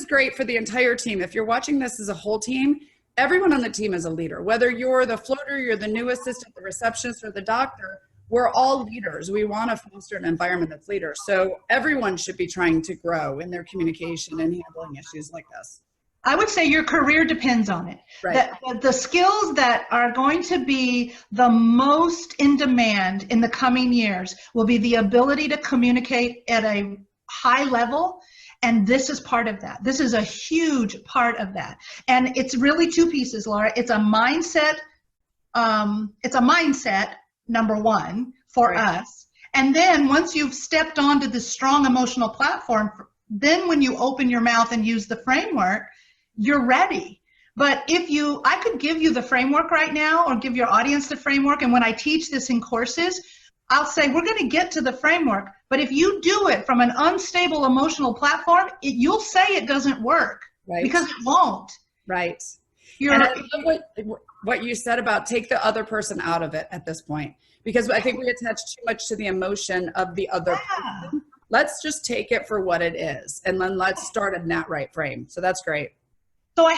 great for the entire team. If you're watching this as a whole team, everyone on the team is a leader. Whether you're the floater, you're the new assistant, the receptionist, or the doctor, we're all leaders. We want to foster an environment that's leader. So everyone should be trying to grow in their communication and handling issues like this. I would say your career depends on it. Right. That the skills that are going to be the most in demand in the coming years will be the ability to communicate at a high level. And this is part of that. This is a huge part of that. And it's really two pieces, Laura. It's a mindset. Number one for us. And then once you've stepped onto this strong emotional platform, then when you open your mouth and use the framework, you're ready. But I could give you the framework right now or give your audience the framework. And when I teach this in courses, I'll say, we're going to get to the framework. But if you do it from an unstable emotional platform, you'll say it doesn't work because it won't. Right. And I love what you said about take the other person out of it at this point, because I think we attach too much to the emotion of the other person. Let's just take it for what it is, and then let's start in that right frame. So that's great. So I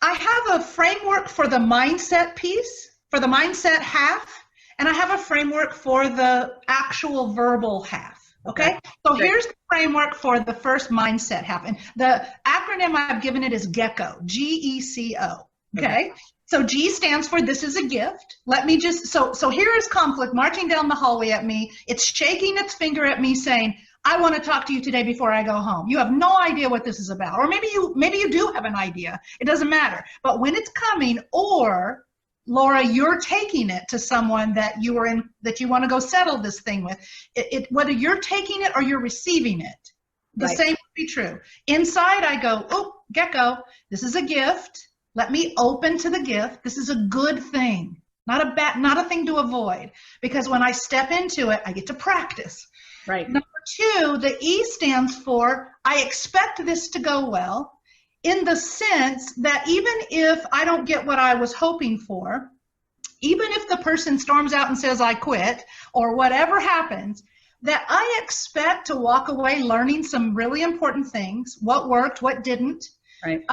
have a framework for the mindset piece, for the mindset half, and I have a framework for the actual verbal half. Okay, so here's the framework for the first mindset half, and the acronym I've given it is GECO, GECO. Okay, so G stands for this is a gift. Let me just, so here is conflict marching down the hallway at me. It's shaking its finger at me saying, I want to talk to you today before I go home. You have no idea what this is about, or maybe you do have an idea. It doesn't matter. But when it's coming, or Laura, you're taking it to someone that you want to go settle this thing with. Whether you're taking it or you're receiving it, the same would be true. Inside, I go, oh, GECO, this is a gift. Let me open to the gift. This is a good thing, not a thing to avoid. Because when I step into it, I get to practice. Right. Number two, the E stands for I expect this to go well. In the sense that even if I don't get what I was hoping for, even if the person storms out and says I quit, or whatever happens, that I expect to walk away learning some really important things, what worked, what didn't. Right.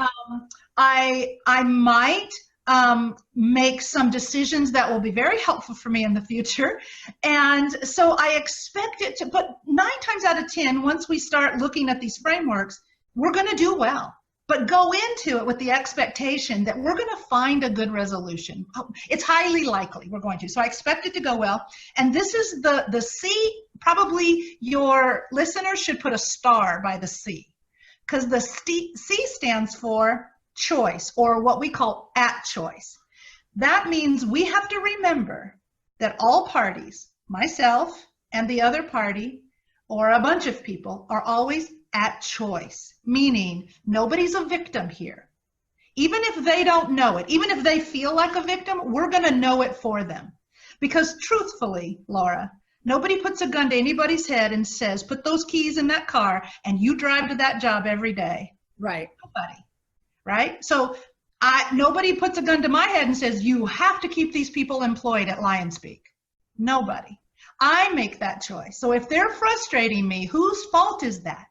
I might make some decisions that will be very helpful for me in the future. And so I expect it to, but 9 times out of 10, once we start looking at these frameworks, we're going to do well. But go into it with the expectation that we're going to find a good resolution. It's highly likely we're going to. So I expect it to go well. And this is the C. Probably your listeners should put a star by the C, because the C stands for choice, or what we call at choice. That means we have to remember that all parties, myself and the other party, or a bunch of people, are always at choice, meaning nobody's a victim here. Even if they don't know it, even if they feel like a victim, we're going to know it for them. Because truthfully, Laura, nobody puts a gun to anybody's head and says, put those keys in that car and you drive to that job every day. Right. Nobody. Right? So nobody puts a gun to my head and says, you have to keep these people employed at Lionspeak. Nobody. I make that choice. So if they're frustrating me, whose fault is that?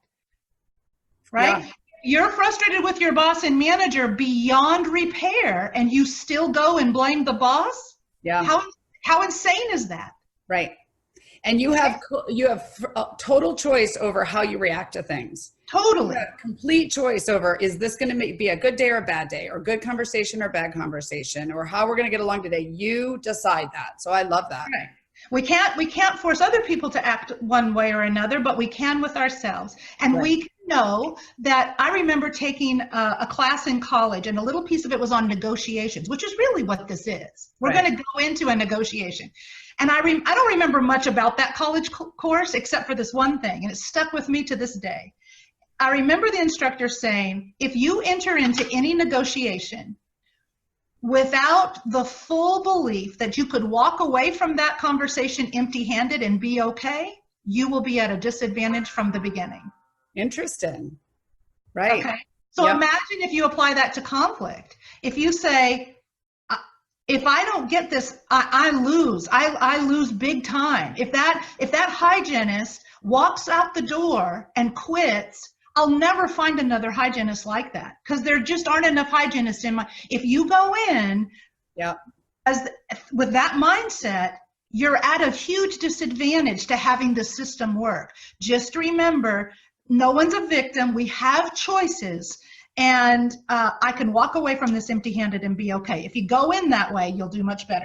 Right? Yeah. You're frustrated with your boss and manager beyond repair, and you still go and blame the boss? Yeah. How insane is that? Right. And you have total choice over how you react to things. Totally. You have complete choice over, is this going to be a good day or a bad day, or good conversation or bad conversation, or how we're going to get along today. You decide that. So I love that. Right. We can't force other people to act one way or another, but we can with ourselves. And we can know that. I remember taking a class in college, and a little piece of it was on negotiations, which is really what this is. We're going to go into a negotiation. And I don't remember much about that college course except for this one thing, and it stuck with me to this day. I remember the instructor saying, if you enter into any negotiation without the full belief that you could walk away from that conversation empty-handed and be okay, you will be at a disadvantage from the beginning. Interesting. Right. Okay. So imagine if you apply that to conflict. If you say, if I don't get this, I lose. I lose big time. If that hygienist walks out the door and quits, I'll never find another hygienist like that, because there just aren't enough hygienists in my. If you go in, yeah, with that mindset, you're at a huge disadvantage to having the system work. Just remember, no one's a victim. We have choices, and I can walk away from this empty-handed and be okay. If you go in that way, you'll do much better.